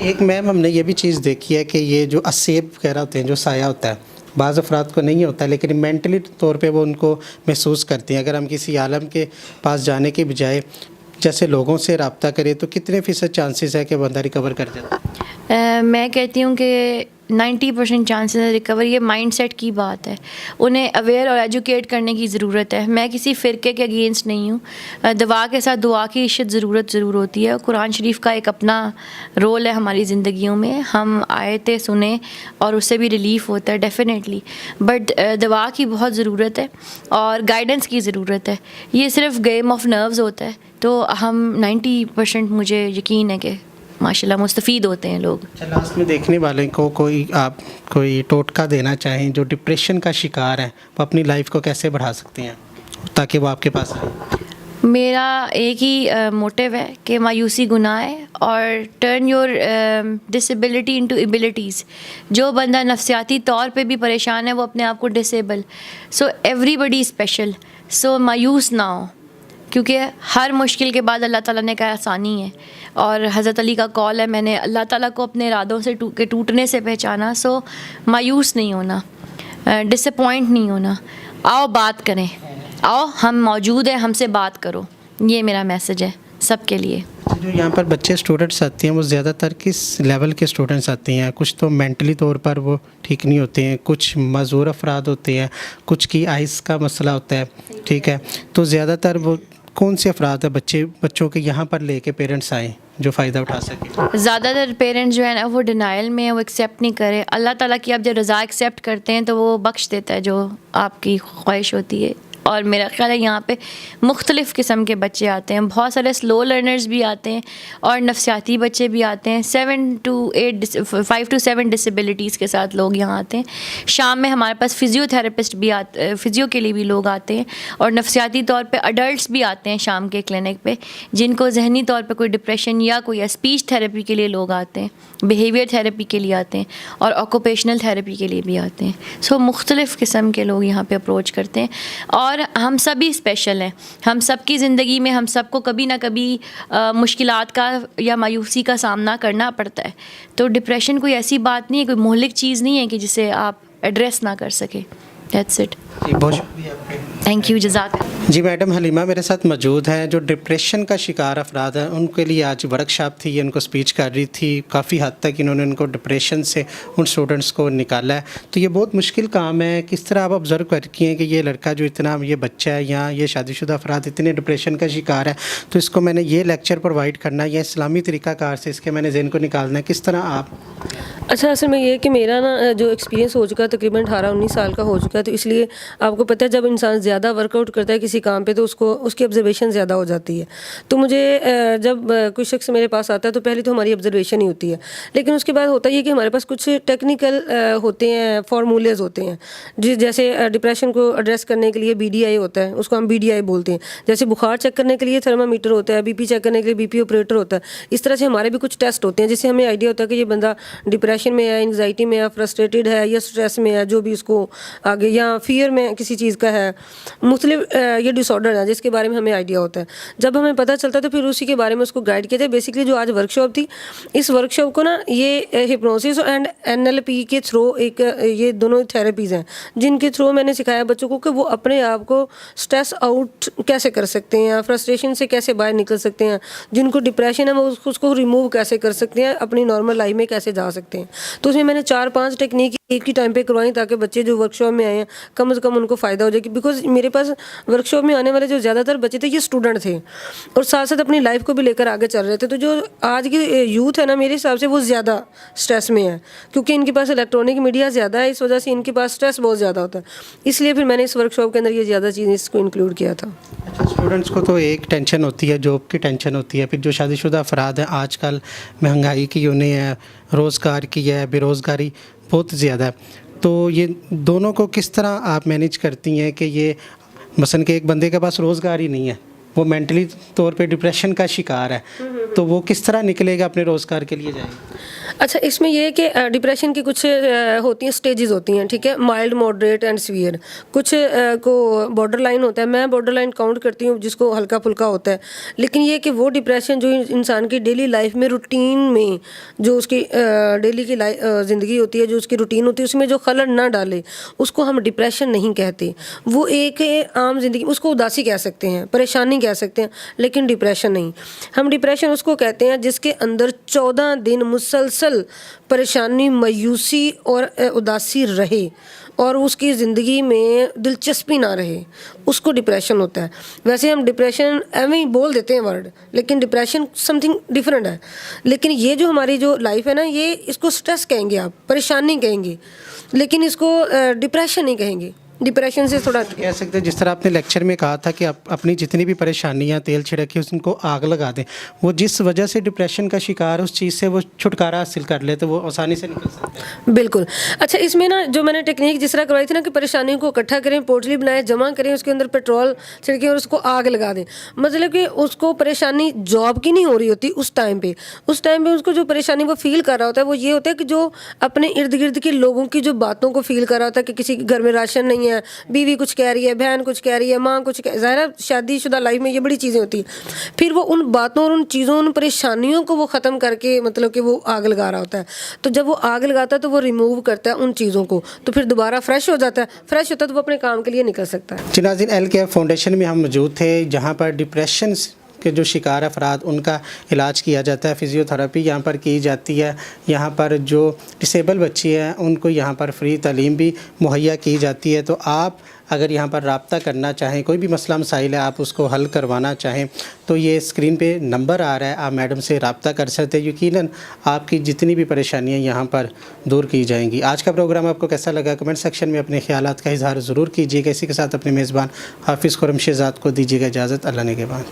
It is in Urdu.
ایک میم ہم نے یہ بھی چیز دیکھی ہے کہ یہ جو اسیب وغیرہ ہوتے ہیں، جو سایہ ہوتا ہے، بعض افراد کو نہیں ہوتا لیکن مینٹلی طور پہ وہ ان کو محسوس کرتے ہیں. اگر ہم کسی عالم کے پاس جانے کے بجائے جیسے لوگوں سے رابطہ کریں تو کتنے فیصد چانسز ہے کہ بندہ ریکور کر جاتا ہے؟ میں کہتی ہوں کہ 90% چانسز ریکور. یہ مائنڈ سیٹ کی بات ہے، انہیں اویئر اور ایجوکیٹ کرنے کی ضرورت ہے. میں کسی فرقے کے اگینسٹ نہیں ہوں. دوا کے ساتھ دعا کی ضرورت ضرور ہوتی ہے. قرآن شریف کا ایک اپنا رول ہے ہماری زندگیوں میں. ہم آیتیں سنیں اور اس سے بھی ریلیف ہوتا ہے ڈیفینیٹلی، بٹ دوا کی بہت ضرورت ہے اور گائیڈنس کی ضرورت ہے. یہ صرف گیم آف نروز ہوتا ہے. تو ہم 90% مجھے یقین ہے کہ ماشاءاللہ مستفید ہوتے ہیں لوگ. لاسٹ میں دیکھنے والے کو آپ کوئی ٹوٹکا دینا چاہیں جو ڈپریشن کا شکار ہیں، وہ اپنی لائف کو کیسے بڑھا سکتے ہیں تاکہ وہ آپ کے پاس آئیں؟ میرا ایک ہی موٹیو ہے کہ مایوسی گناہ ہے اور turn your disability into abilities. جو بندہ نفسیاتی طور پہ بھی پریشان ہے وہ اپنے آپ کو ڈسیبل. سو ایوری بڈی اسپیشل. سو مایوس نہ ہو، کیونکہ ہر مشکل کے بعد اللہ تعالیٰ نے کہا آسانی ہے. اور حضرت علی کا قول ہے، میں نے اللہ تعالیٰ کو اپنے ارادوں سے کے ٹوٹنے سے پہچانا. سو مایوس نہیں ہونا، ڈس اپوائنٹ نہیں ہونا. آؤ بات کریں، آؤ ہم موجود ہیں، ہم سے بات کرو. یہ میرا میسج ہے سب کے لیے. جو یہاں پر بچے اسٹوڈنٹس آتے ہیں وہ زیادہ تر کس لیول کے اسٹوڈنٹس آتے ہیں؟ کچھ تو مینٹلی طور پر وہ ٹھیک نہیں ہوتے ہیں، کچھ معذور افراد ہوتے ہیں، کچھ کی آئس کا مسئلہ ہوتا ہے، ٹھیک ہے. تو زیادہ تر وہ کون سے افراد ہیں بچوں کے یہاں پر لے کے پیرنٹس آئیں جو فائدہ اٹھا سکیں؟ زیادہ تر پیرنٹس جو ہے نا وہ ڈینائل میں ہیں، وہ ایکسیپٹ نہیں کرے. اللہ تعالیٰ کی آپ جب رضا ایکسیپٹ کرتے ہیں تو وہ بخش دیتا ہے جو آپ کی خواہش ہوتی ہے. اور میرا خیال ہے یہاں پہ مختلف قسم کے بچے آتے ہیں. بہت سارے سلو لرنرز بھی آتے ہیں اور نفسیاتی بچے بھی آتے ہیں. 5 to 7 ڈسیبلٹیز کے ساتھ لوگ یہاں آتے ہیں. شام میں ہمارے پاس فزیو تھراپسٹ بھی فزیو کے لیے بھی لوگ آتے ہیں. اور نفسیاتی طور پہ اڈلٹس بھی آتے ہیں شام کے کلینک پہ، جن کو ذہنی طور پہ کوئی ڈپریشن یا کوئی اسپیچ تھراپی کے لیے لوگ آتے ہیں، بیہیویئر تھراپی کے لیے آتے ہیں اور آکوپیشنل تھراپی کے لیے بھی آتے ہیں. سو مختلف قسم کے لوگ یہاں پہ اپروچ کرتے ہیں. اور ہم سبھی اسپیشل ہیں. ہم سب کی زندگی میں ہم سب کو کبھی نہ کبھی مشکلات کا یا مایوسی کا سامنا کرنا پڑتا ہے. تو ڈپریشن کوئی ایسی بات نہیں ہے، کوئی مہلک چیز نہیں ہے کہ جسے آپ ایڈریس نہ کر سکیں. That's it. بہت شکریہ آپ کا. Thank you. جزاک. جی میڈم حلیمہ میرے ساتھ موجود ہیں جو ڈپریشن کا شکار افراد ہیں. ان کے لیے آج ورک شاپ تھی، یہ ان کو اسپیچ کر رہی تھی. کافی حد تک انہوں نے ان کو ڈپریشن سے ان اسٹوڈنٹس کو نکالا ہے. تو یہ بہت مشکل کام ہے. کس طرح آپ آبزرو کر کے ہیں کہ یہ لڑکا جو اتنا یہ بچہ ہے یا یہ شادی شدہ افراد اتنے ڈپریشن کا شکار ہے، تو اس کو میں نے یہ لیکچر پرووائڈ کرنا ہے یا اسلامی طریقہ کار سے اس کے میں نے ذہن کو نکالنا ہے، کس طرح آپ؟ اچھا، اصل میں یہ کہ میرا نا جو ایکسپیرینس ہو چکا ہے تقریباً 18-19 سال کا ہو چکا ہے. تو اس لیے آپ کو پتہ ہے جب انسان زیادہ ورک آؤٹ کرتا ہے کسی کام پہ تو اس کی آبزرویشن زیادہ ہو جاتی ہے. تو مجھے جب کوئی شخص میرے پاس آتا ہے تو پہلے تو ہماری آبزرویشن ہی ہوتی ہے، لیکن اس کے بعد ہوتا یہ کہ ہمارے پاس کچھ ٹیکنیکل ہوتے ہیں، فارمولیز ہوتے ہیں. جیسے ڈپریشن کو ایڈریس کرنے کے لیے BDI ہوتا ہے، اس کو ہم BDI بولتے ہیں. جیسے بخار چیک کرنے کے لیے تھرمامیٹر ہوتا ہے، BP چیک کرنے کے لیے BP آپریٹر ہوتا ہے. اس طرح سے ہمارے بھی کچھ ٹیسٹ ہوتے ہیں جس سے ہمیں آئیڈیا ہوتا ہے کہ یہ بندہ ڈپریشن میں ہے، انگزائٹی میں ہے، فرسٹریٹڈ ہے یا اسٹریس میں ہے، جو بھی اس کو آگے یا فیئر میں کسی چیز کا ہے. مختلف یہ ڈس آرڈر ہے جس کے بارے میں ہمیں آئیڈیا ہوتا ہے. جب ہمیں پتہ چلتا ہے تو پھر اسی کے بارے میں اس کو گائیڈ کیا جائے. بیسکلی جو آج ورک شاپ تھی، اس ورک شاپ کو نا یہ ہپنوسس اینڈ NLP کے تھرو ایک یہ دونوں تھراپیز ہیں جن کے تھرو میں نے سکھایا بچوں کو کہ وہ اپنے آپ کو اسٹریس آؤٹ کیسے کر سکتے ہیں، فرسٹریشن سے کیسے باہر نکل سکتے ہیں، جن کو ڈپریشن ہے وہ اس کو ریموو کیسے کر سکتے ہیں، اپنی نارمل لائف میں کیسے جا سکتے ہیں. تو اس میں نے 4-5 ٹیکنیک ایک ہی ٹائم پہ کروائیں تاکہ بچے جو ورک شاپ میں آئے ہیں کم از کم ان کو فائدہ ہو جائے. بیکاز میرے پاس ورک شاپ میں آنے والے جو زیادہ تر بچے تھے یہ اسٹوڈنٹ تھے اور ساتھ ساتھ اپنی لائف کو بھی لے کر آگے چل رہے تھے. تو جو آج کی یوتھ ہے نا میرے حساب سے وہ زیادہ اسٹریس میں ہے کیونکہ ان کے پاس الیکٹرانک میڈیا زیادہ ہے، اس وجہ سے ان کے پاس اسٹریس بہت زیادہ ہوتا ہے. اس لیے پھر میں نے اس ورک شاپ کے اندر یہ زیادہ چیزیں اس کو انکلوڈ کیا تھا. اسٹوڈنٹس کو تو ایک ٹینشن ہوتی ہے، جاب کی ٹینشن ہوتی ہے. پھر جو شادی شدہ افراد ہیں آج کل مہنگائی کی انہیں ہے، روزگار کی ہے، بے روزگاری بہت زیادہ ہے. تو یہ دونوں کو کس طرح آپ مینیج کرتی ہیں کہ یہ مثلاً کہ ایک بندے کے پاس روزگار ہی نہیں ہے، وہ مینٹلی طور پہ ڈپریشن کا شکار ہے، تو وہ کس طرح نکلے گا اپنے روزگار کے لیے جائے گا؟ اچھا اس میں یہ ہے کہ ڈپریشن کی کچھ ہوتی ہیں سٹیجز ہوتی ہیں, ٹھیک ہے, مائلڈ, ماڈریٹ اینڈ سیویئر. کچھ کو بارڈر لائن ہوتا ہے, میں بارڈر لائن کاؤنٹ کرتی ہوں جس کو ہلکا پھلکا ہوتا ہے. لیکن یہ کہ وہ ڈپریشن جو انسان کی ڈیلی لائف میں روٹین میں جو اس کی ڈیلی کی زندگی ہوتی ہے, جو اس کی روٹین ہوتی ہے, اس میں جو خلل نہ ڈالے, اس کو ہم ڈپریشن نہیں کہتے. وہ ایک عام زندگی, اس کو اداسی کہہ سکتے ہیں, پریشانی کہہ سکتے ہیں, لیکن ڈپریشن نہیں. ہم ڈپریشن اس کو کہتے ہیں جس کے اندر 14 دن مسلسل پریشانی, مایوسی اور اداسی رہے اور اس کی زندگی میں دلچسپی نہ رہے, اس کو ڈپریشن ہوتا ہے. ویسے ہم ڈپریشن ایویں ہی بول دیتے ہیں ورڈ, لیکن ڈپریشن سم تھنگ ڈفرینٹ ہے. لیکن یہ جو ہماری جو لائف ہے نا, یہ اس کو سٹریس کہیں گے آپ, پریشانی کہیں گے, لیکن اس کو ڈپریشن نہیں کہیں گے. ڈپریشن سے تھوڑا کہہ سکتے ہیں جس طرح آپ نے لیکچر میں کہا تھا کہ آپ اپنی جتنی بھی پریشانیاں تیل چھڑک کے ان کو آگ لگا دیں, وہ جس وجہ سے ڈپریشن کا شکار اس چیز سے وہ چھٹکارا حاصل کر لے تو وہ آسانی سے نکل سکتے ہیں. بالکل. اچھا اس میں نا جو میں نے ٹیکنیک جس طرح کروائی تھی نا کہ پریشانیوں کو اکٹھا کریں, پوٹلی بنائیں, جمع کریں, اس کے اندر پیٹرول چھڑکیں اور اس کو آگ لگا دیں. مطلب کہ اس کو پریشانی جاب کی نہیں ہو رہی ہوتی اس ٹائم پہ اس کو جو پریشانی وہ فیل کر رہا ہوتا ہے وہ یہ ہوتا ہے کہ جو اپنے ارد گرد کے لوگوں کی جو باتوں کو فیل کر رہا ہوتا ہے کہ کسی کے گھر میں راشن نہیں ہے, بیوی کچھ کہہ رہی ہے, بہن کچھ کہہ رہی ہے, ماں کچھ ظاہر شادی شدہ لائف میں یہ بڑی چیزیں ہوتی ہیں. پھر وہ ان باتوں اور ان چیزوں, ان پریشانیوں کو وہ ختم کر کے مطلب کہ وہ آگ لگا رہا ہوتا ہے. تو جب وہ آگ لگاتا ہے تو وہ ریموو کرتا ہے ان چیزوں کو, تو پھر دوبارہ فریش ہو جاتا ہے. فریش ہوتا ہے تو وہ اپنے کام کے لیے نکل سکتا ہے. جی ناظرین, LKF فاؤنڈیشن میں ہم موجود تھے جہاں پر ڈپریشن کے جو شکار افراد ان کا علاج کیا جاتا ہے, فزیو تھراپی یہاں پر کی جاتی ہے. یہاں پر جو ڈسیبل بچی ہیں ان کو یہاں پر فری تعلیم بھی مہیا کی جاتی ہے. تو آپ اگر یہاں پر رابطہ کرنا چاہیں, کوئی بھی مسئلہ مسائل ہے آپ اس کو حل کروانا چاہیں, تو یہ اسکرین پہ نمبر آ رہا ہے, آپ میڈم سے رابطہ کر سکتے ہیں. یقیناً آپ کی جتنی بھی پریشانیاں یہاں پر دور کی جائیں گی. آج کا پروگرام آپ کو کیسا لگا کمنٹ سیکشن میں اپنے خیالات کا اظہار ضرور کیجیے گا. اسی کے ساتھ اپنے میزبان حافظ خرم شہزاد کو دیجیے گا اجازت. اللہ نگہبان.